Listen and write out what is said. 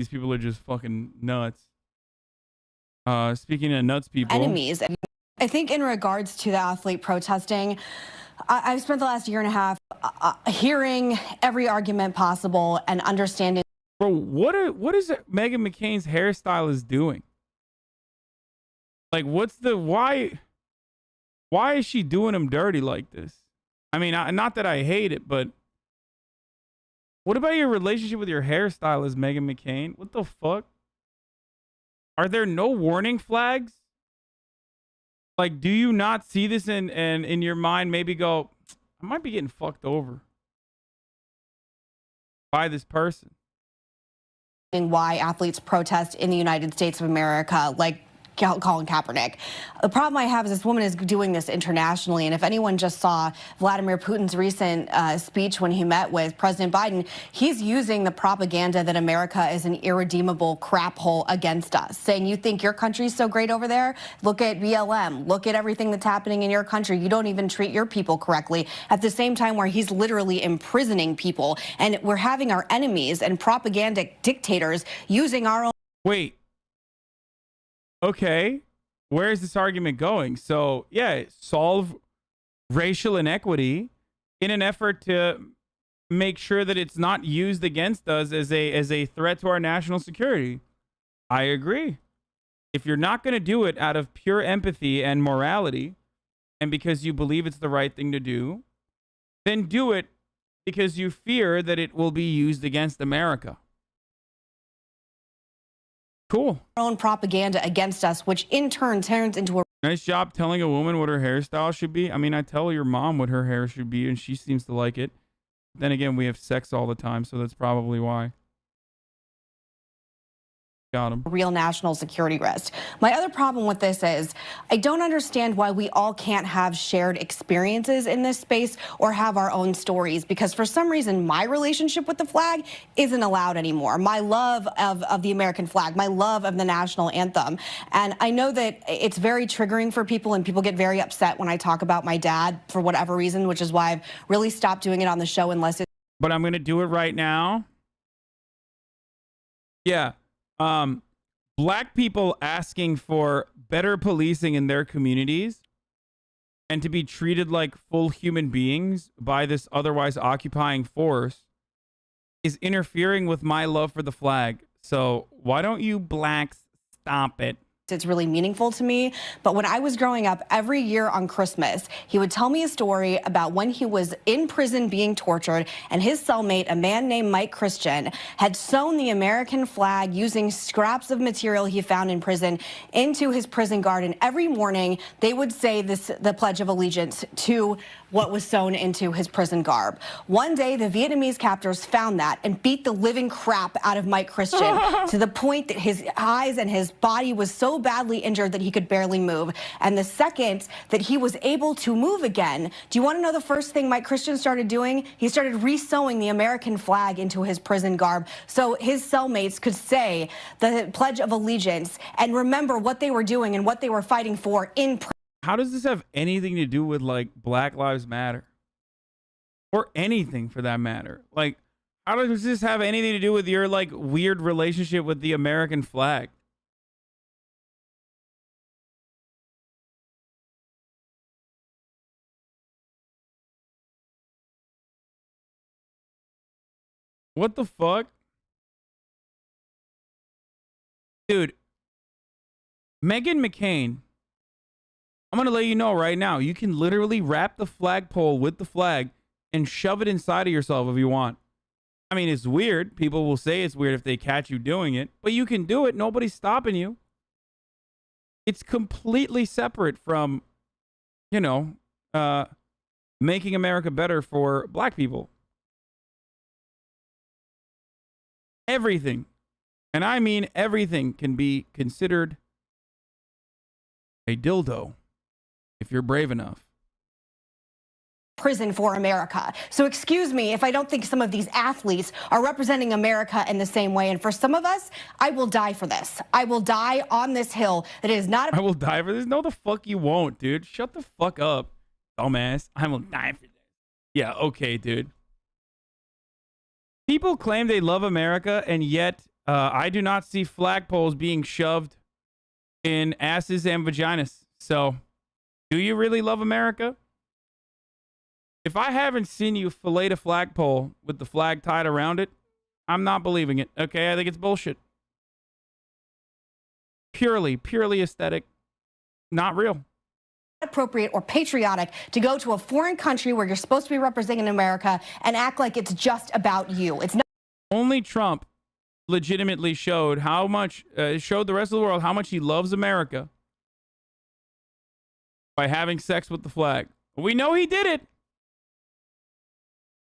These people are just fucking nuts. Speaking of nuts people. Enemies. I think in regards to the athlete protesting, I've spent the last year and a half hearing every argument possible and understanding. Bro, what is it Meghan McCain's hairstylist doing? Like, what's the why is she doing him dirty like this? I mean, not that I hate it, but what about your relationship with your hairstylist, Meghan McCain? What the fuck? Are there no warning flags? Like, do you not see this in your mind? Maybe go, I might be getting fucked over by this person. Why athletes protest in the United States of America, like Colin Kaepernick. The problem I have is this woman is doing this internationally, and if anyone just saw Vladimir Putin's recent speech when he met with President Biden, he's using the propaganda that America is an irredeemable crap hole against us, saying you think your country's so great over there? Look at BLM. Look at everything that's happening in your country. You don't even treat your people correctly. At the same time where he's literally imprisoning people, and we're having our enemies and propagandic dictators using our own. Wait. Okay, where is this argument going? So, yeah, solve racial inequity in an effort to make sure that it's not used against us as a threat to our national security. I agree. If you're not going to do it out of pure empathy and morality, and because you believe it's the right thing to do, then do it because you fear that it will be used against America. Cool. Own propaganda against us, which in turn turns into a nice job telling a woman what her hairstyle should be. I mean, I tell your mom what her hair should be, and she seems to like it. Then again, we have sex all the time, so that's probably why. Got him. Real national security risk. My other problem with this is I don't understand why we all can't have shared experiences in this space or have our own stories, because for some reason my relationship with the flag isn't allowed anymore. My love of the American flag, my love of the national anthem. And I know that it's very triggering for people, and people get very upset when I talk about my dad for whatever reason, which is why I've really stopped doing it on the show unless it's. But I'm going to do it right now. Yeah. Black people asking for better policing in their communities and to be treated like full human beings by this otherwise occupying force is interfering with my love for the flag. So why don't you blacks stop it? It's really meaningful to me. But when I was growing up, every year on Christmas, he would tell me a story about when he was in prison being tortured, and his cellmate, a man named Mike Christian, had sewn the American flag using scraps of material he found in prison into his prison garden. Every morning, they would say the Pledge of Allegiance to what was sewn into his prison garb. One day, the Vietnamese captors found that and beat the living crap out of Mike Christian to the point that his eyes and his body was so badly injured that he could barely move. And the second that he was able to move again, do you want to know the first thing Mike Christian started doing? He started re-sewing the American flag into his prison garb so his cellmates could say the Pledge of Allegiance and remember what they were doing and what they were fighting for in prison. How does this have anything to do with, like, Black Lives Matter? Or anything for that matter? Like, how does this have anything to do with your, like, weird relationship with the American flag? What the fuck? Dude, Meghan McCain, I'm going to let you know right now, you can literally wrap the flagpole with the flag and shove it inside of yourself if you want. I mean, it's weird. People will say it's weird if they catch you doing it, but you can do it. Nobody's stopping you. It's completely separate from, you know, making America better for black people. Everything, and I mean everything, can be considered a dildo if you're brave enough. Prison for America. So excuse me if I don't think some of these athletes are representing America in the same way. And for some of us, I will die for this. I will die on this hill that is not. I will die for this? No, the fuck you won't, dude. Shut the fuck up, dumbass. I will die for this. Yeah, okay, dude. People claim they love America, and yet I do not see flagpoles being shoved in asses and vaginas. So, do you really love America? If I haven't seen you fillet a flagpole with the flag tied around it, I'm not believing it. Okay, I think it's bullshit. Purely aesthetic. Not real. Appropriate or patriotic to go to a foreign country where you're supposed to be representing America and act like it's just about you. It's not. Only Trump legitimately showed how much, showed the rest of the world how much he loves America by having sex with the flag. We know he did it.